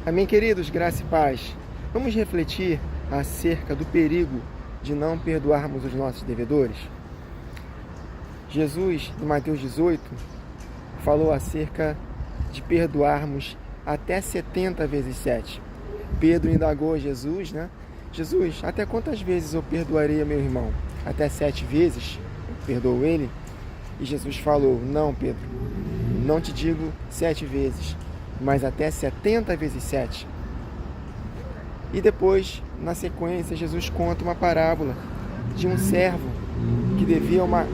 Amém, queridos, graça e paz. Vamos refletir acerca do perigo de não perdoarmos os nossos devedores? Jesus, em Mateus 18, falou acerca de perdoarmos até 70 vezes 7. Pedro indagou a Jesus, Jesus, até quantas vezes eu perdoarei a meu irmão? Até 7 vezes? Perdoou ele? E Jesus falou, não, Pedro, não te digo 7 vezes, mas até 70 vezes 7. E depois, na sequência, Jesus conta uma parábola de um servo que devia uma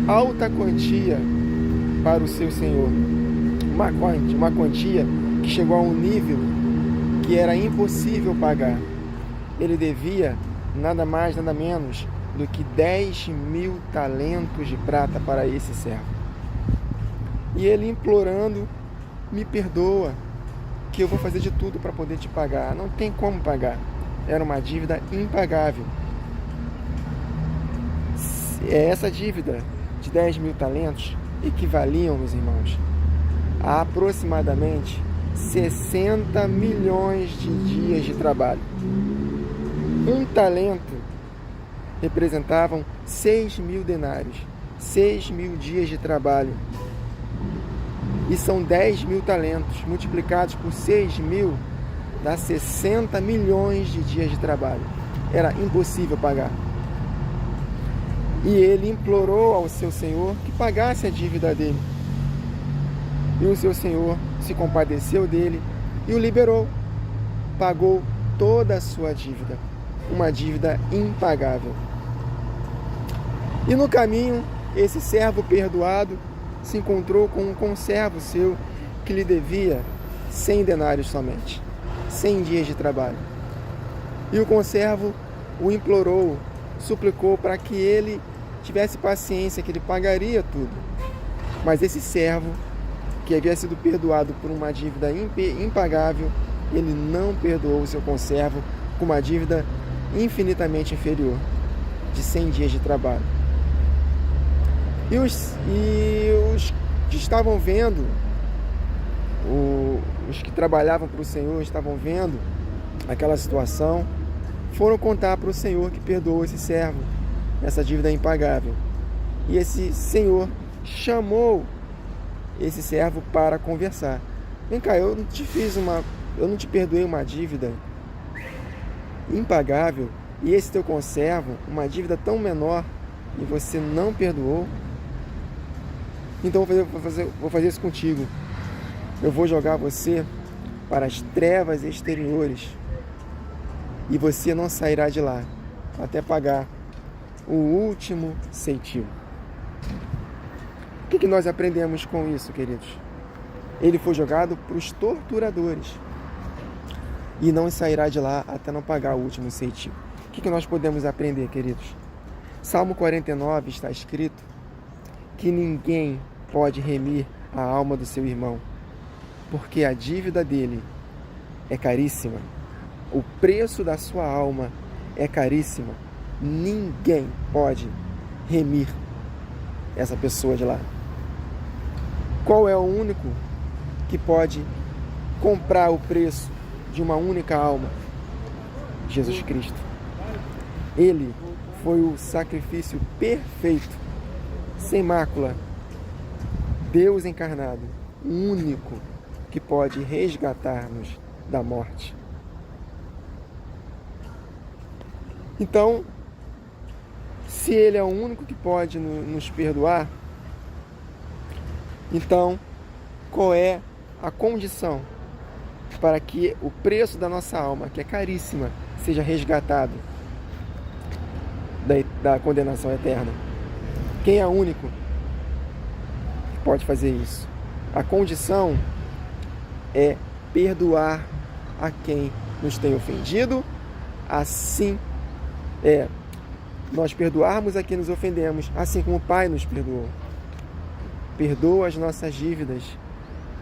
alta quantia para o seu senhor. Uma quantia que chegou a um nível que era impossível pagar. Ele devia nada mais, nada menos do que 10.000 talentos de prata para esse servo. E ele implorando, me perdoa, que eu vou fazer de tudo para poder te pagar. Não tem como pagar. Era uma dívida impagável. Essa dívida de 10.000 talentos equivaliam, meus irmãos, a aproximadamente 60 milhões de dias de trabalho. Um talento representavam 6.000 denários, 6.000 dias de trabalho. E são 10.000 talentos, multiplicados por 6.000, dá 60 milhões de dias de trabalho. Era impossível pagar. E ele implorou ao seu senhor que pagasse a dívida dele. E o seu senhor se compadeceu dele e o liberou. Pagou toda a sua dívida. Uma dívida impagável. E no caminho, esse servo perdoado se encontrou com um conservo seu que lhe devia 100 denários somente, 100 dias de trabalho. E o conservo o implorou, suplicou para que ele tivesse paciência, que ele pagaria tudo. Mas esse servo, que havia sido perdoado por uma dívida impagável, ele não perdoou o seu conservo com uma dívida infinitamente inferior, de 100 dias de trabalho. E os que estavam vendo, os que trabalhavam para o Senhor, estavam vendo aquela situação, foram contar para o Senhor que perdoou esse servo, essa dívida impagável. E esse Senhor chamou esse servo para conversar. Vem cá, eu não te perdoei uma dívida impagável, e esse teu conservo, uma dívida tão menor, e você não perdoou? Então vou fazer isso contigo. Eu vou jogar você para as trevas exteriores e você não sairá de lá até pagar o último centavo. O que nós aprendemos com isso, queridos? Ele foi jogado para os torturadores e não sairá de lá até não pagar o último centavo. O que nós podemos aprender, queridos? Salmo 49 está escrito que ninguém pode remir a alma do seu irmão, porque a dívida dele é caríssima. O preço da sua alma é caríssimo. Ninguém pode remir essa pessoa de lá. Qual é o único que pode comprar o preço de uma única alma? Jesus Cristo. Ele foi o sacrifício perfeito, sem mácula, Deus encarnado, o único que pode resgatar-nos da morte. Então, se Ele é o único que pode nos perdoar, então, qual é a condição para que o preço da nossa alma, que é caríssima, seja resgatado da condenação eterna? Quem é o único que pode fazer isso? A condição é perdoar a quem nos tem ofendido, assim nós perdoarmos a quem nos ofendemos, assim como o Pai nos perdoou. Perdoa as nossas dívidas,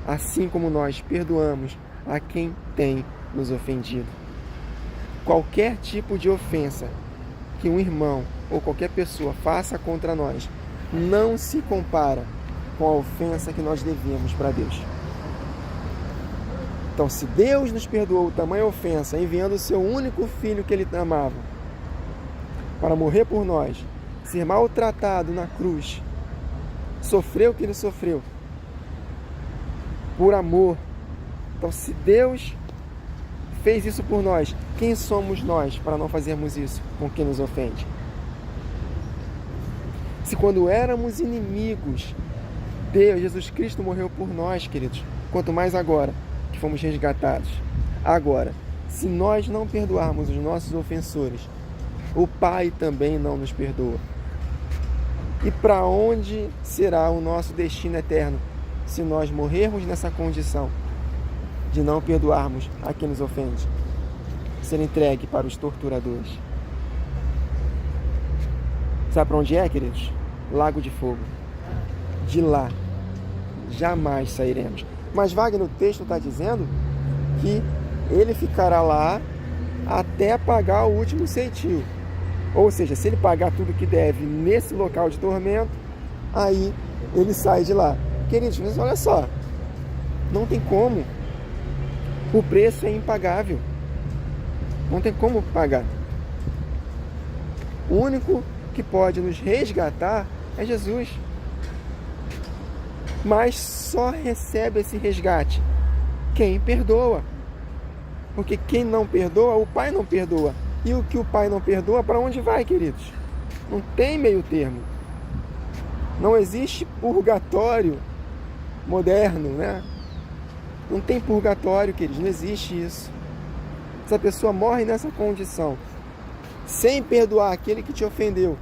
assim como nós perdoamos a quem tem nos ofendido. Qualquer tipo de ofensa que um irmão ou qualquer pessoa faça contra nós não se compara com a ofensa que nós devemos para Deus. Então, se Deus nos perdoou tamanha ofensa, enviando o seu único filho que ele amava para morrer por nós, ser maltratado na cruz, sofreu o que ele sofreu, por amor. Então, se Deus fez isso por nós, quem somos nós para não fazermos isso com quem nos ofende? Se quando éramos inimigos, Deus, Jesus Cristo morreu por nós, queridos, quanto mais agora que fomos resgatados. Agora, se nós não perdoarmos os nossos ofensores, o Pai também não nos perdoa. E para onde será o nosso destino eterno se nós morrermos nessa condição de não perdoarmos a quem nos ofende? Ser entregue para os torturadores. Sabe para onde é, queridos? Lago de fogo. De lá jamais sairemos. Mas Wagner, o texto está dizendo que ele ficará lá até pagar o último centil. Ou seja, se ele pagar tudo que deve nesse local de tormento, aí ele sai de lá. Queridos, mas olha só, não tem como. O preço é impagável. Não tem como pagar. O único que pode nos resgatar é Jesus. Mas só recebe esse resgate quem perdoa. Porque quem não perdoa, o Pai não perdoa. E o que o Pai não perdoa, para onde vai, queridos? Não tem meio termo. Não existe purgatório moderno, né? Não tem purgatório, queridos, não existe isso. Se a pessoa morre nessa condição, sem perdoar aquele que te ofendeu,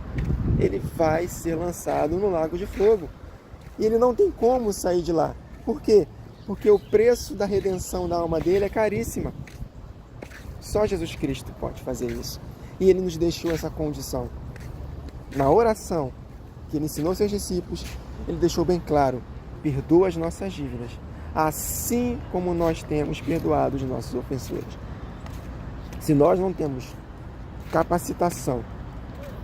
ele vai ser lançado no lago de fogo. E ele não tem como sair de lá. Por quê? Porque o preço da redenção da alma dele é caríssima. Só Jesus Cristo pode fazer isso. E ele nos deixou essa condição. Na oração que ele ensinou seus discípulos, ele deixou bem claro: perdoa as nossas dívidas, assim como nós temos perdoado os nossos ofensores. Se nós não temos capacitação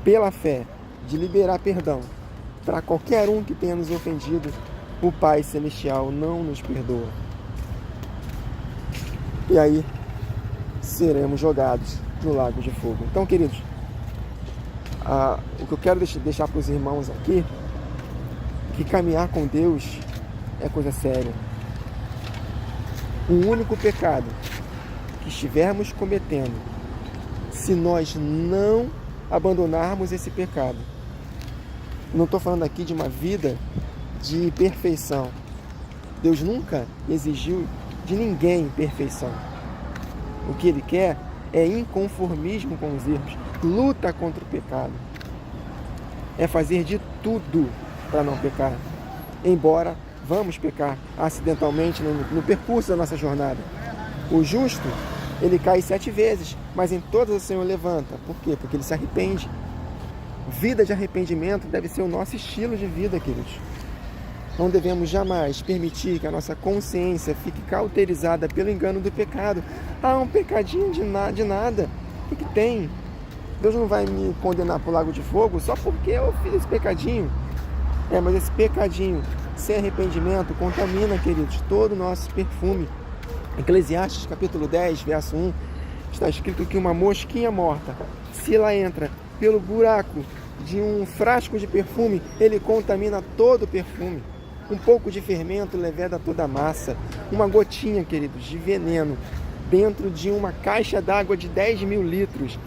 pela fé de liberar perdão para qualquer um que tenha nos ofendido, o Pai Celestial não nos perdoa. E aí seremos jogados no lago de fogo. Então, queridos, o que eu quero deixar para os irmãos aqui, que caminhar com Deus é coisa séria. Um único pecado que estivermos cometendo, se nós não abandonarmos esse pecado, não estou falando aqui de uma vida de perfeição. Deus nunca exigiu de ninguém perfeição. O que Ele quer é inconformismo com os erros, luta contra o pecado. É fazer de tudo para não pecar, embora vamos pecar acidentalmente no percurso da nossa jornada. O justo, ele cai 7 vezes, mas em todas o Senhor levanta. Por quê? Porque ele se arrepende. Vida de arrependimento deve ser o nosso estilo de vida, queridos. Não devemos jamais permitir que a nossa consciência fique cauterizada pelo engano do pecado. Um pecadinho de nada. O que tem? Deus não vai me condenar para o lago de fogo só porque eu fiz esse pecadinho. Mas esse pecadinho, sem arrependimento, contamina, queridos, todo o nosso perfume. Eclesiastes capítulo 10, verso 1, está escrito que uma mosquinha morta, se ela entra pelo buraco de um frasco de perfume, ele contamina todo o perfume. Um pouco de fermento leveda toda a massa. Uma gotinha, queridos, de veneno dentro de uma caixa d'água de 10.000 litros,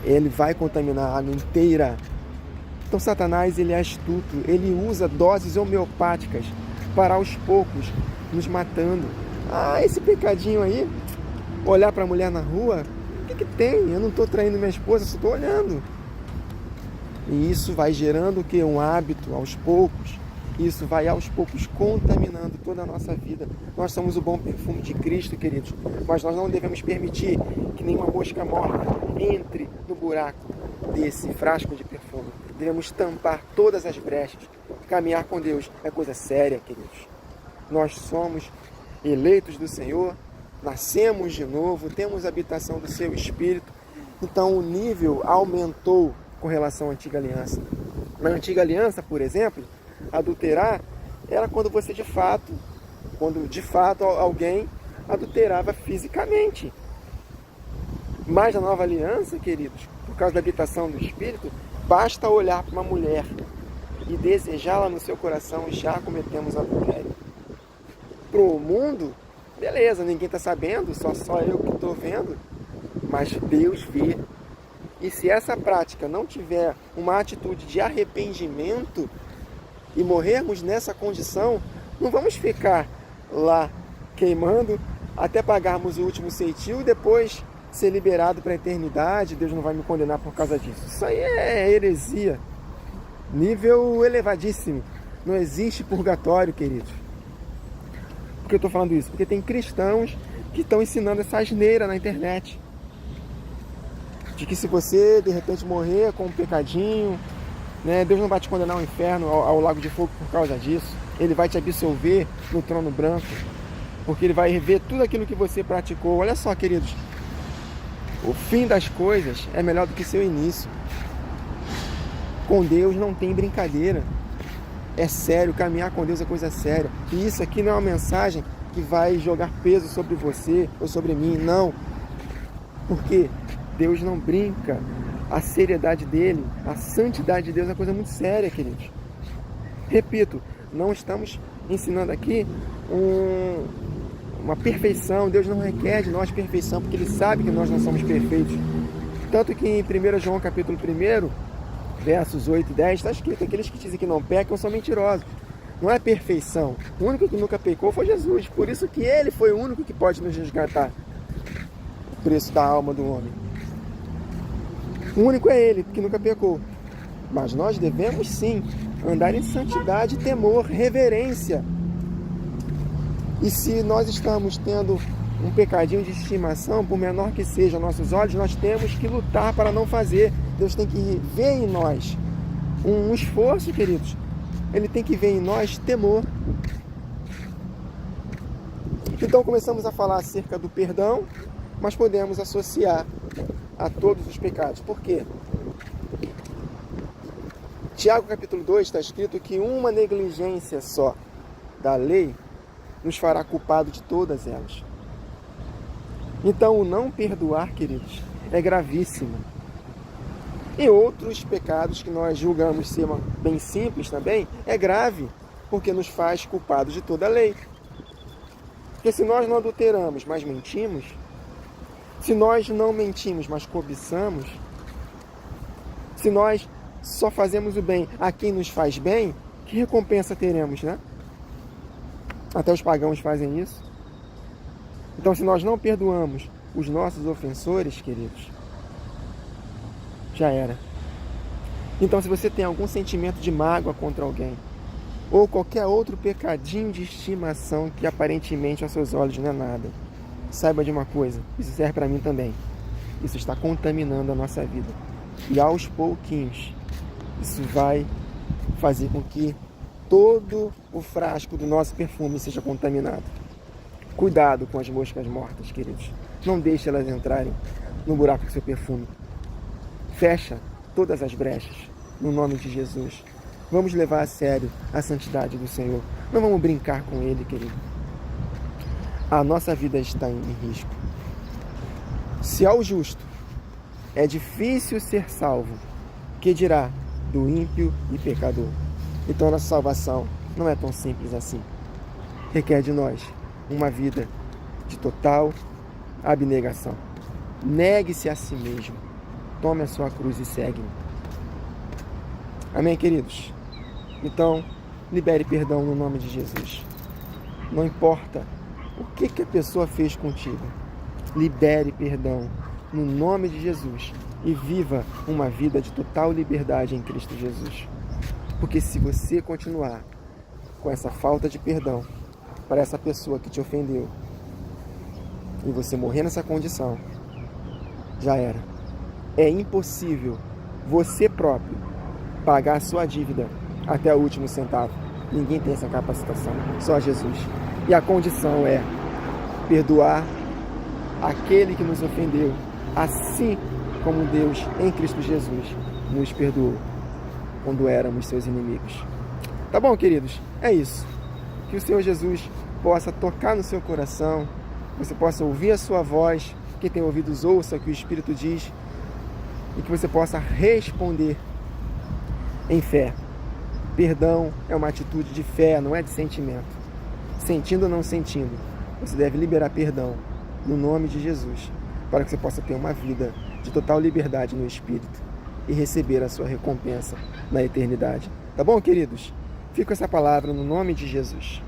ele vai contaminar a água inteira. Então Satanás, ele é astuto, ele usa doses homeopáticas para aos poucos nos matando. Esse pecadinho aí, olhar para a mulher na rua, o que tem? Eu não estou traindo minha esposa, só estou olhando. E isso vai gerando o quê? Um hábito aos poucos. Isso vai aos poucos contaminando toda a nossa vida. Nós somos o bom perfume de Cristo, queridos, mas nós não devemos permitir que nenhuma mosca morta entre no buraco desse frasco de perfume. Devemos tampar todas as brechas. Caminhar com Deus é coisa séria, queridos. Nós somos eleitos do Senhor, nascemos de novo, temos a habitação do seu Espírito. Então o nível aumentou com relação à antiga aliança. Na antiga aliança, por exemplo, adulterar era quando de fato alguém adulterava fisicamente. Mas na nova aliança, queridos, por causa da habitação do Espírito, basta olhar para uma mulher e desejá-la no seu coração, já cometemos adultério. Para o mundo, beleza, ninguém está sabendo, só eu que estou vendo, mas Deus vê. E se essa prática não tiver uma atitude de arrependimento e morrermos nessa condição, não vamos ficar lá queimando até pagarmos o último ceitil e depois ser liberado para a eternidade. Deus não vai me condenar por causa disso. Isso aí é heresia. Nível elevadíssimo. Não existe purgatório, queridos. Por que eu estou falando isso? Porque tem cristãos que estão ensinando essa asneira na internet. De que se você, de repente, morrer com um pecadinho, né, Deus não vai te condenar ao inferno, ao lago de fogo por causa disso. Ele vai te absolver no trono branco. Porque Ele vai rever tudo aquilo que você praticou. Olha só, queridos. O fim das coisas é melhor do que seu início. Com Deus não tem brincadeira. É sério, caminhar com Deus é coisa séria. E isso aqui não é uma mensagem que vai jogar peso sobre você ou sobre mim, não. Porque Deus não brinca. A seriedade dele, a santidade de Deus é uma coisa muito séria, queridos. Repito, não estamos ensinando aqui uma perfeição. Deus não requer de nós perfeição, porque Ele sabe que nós não somos perfeitos. Tanto que em 1 João capítulo 1, versos 8 e 10, está escrito: aqueles que dizem que não pecam são mentirosos. Não é perfeição. O único que nunca pecou foi Jesus. Por isso que Ele foi o único que pode nos resgatar o preço da alma do homem. O único é Ele que nunca pecou. Mas nós devemos sim andar em santidade, temor, reverência. E se nós estamos tendo um pecadinho de estimação, por menor que seja aos nossos olhos, nós temos que lutar para não fazer. Deus tem que ver em nós um esforço, queridos. Ele tem que ver em nós temor. Então começamos a falar acerca do perdão, mas podemos associar a todos os pecados. Por quê? Tiago capítulo 2 está escrito que uma negligência só da lei nos fará culpado de todas elas. Então o não perdoar, queridos, é gravíssimo. E outros pecados que nós julgamos ser bem simples também, é grave, porque nos faz culpados de toda a lei. Porque se nós não adulteramos, mas mentimos, se nós não mentimos, mas cobiçamos, se nós só fazemos o bem a quem nos faz bem, que recompensa teremos, né? Até os pagãos fazem isso. Então, se nós não perdoamos os nossos ofensores, queridos, já era. Então, se você tem algum sentimento de mágoa contra alguém, ou qualquer outro pecadinho de estimação que aparentemente aos seus olhos não é nada, saiba de uma coisa, isso serve para mim também. Isso está contaminando a nossa vida. E aos pouquinhos, isso vai fazer com que todo o frasco do nosso perfume seja contaminado. Cuidado com as moscas mortas, queridos. Não deixe elas entrarem no buraco do seu perfume. Fecha todas as brechas, no nome de Jesus. Vamos levar a sério a santidade do Senhor. Não vamos brincar com Ele, querido. A nossa vida está em risco. Se ao justo é difícil ser salvo, que dirá do ímpio e pecador? Então a nossa salvação não é tão simples assim. Requer de nós uma vida de total abnegação. Negue-se a si mesmo. Tome a sua cruz e segue-me. Amém, queridos? Então, libere perdão no nome de Jesus. Não importa o que a pessoa fez contigo. Libere perdão no nome de Jesus e viva uma vida de total liberdade em Cristo Jesus. Porque se você continuar com essa falta de perdão para essa pessoa que te ofendeu e você morrer nessa condição, já era. É impossível você próprio pagar a sua dívida até o último centavo. Ninguém tem essa capacitação, só Jesus. E a condição é perdoar aquele que nos ofendeu, assim como Deus em Cristo Jesus nos perdoou quando éramos seus inimigos. Tá bom, queridos? É isso. Que o Senhor Jesus possa tocar no seu coração você possa ouvir a sua voz, quem tem ouvidos ouça o que o Espírito diz, e que você possa responder em fé. Perdão é uma atitude de fé, não é de sentimento. Sentindo ou não sentindo, você deve liberar perdão no nome de Jesus, para que você possa ter uma vida de total liberdade no Espírito e receber a sua recompensa na eternidade. Tá bom, queridos? Fica essa palavra no nome de Jesus.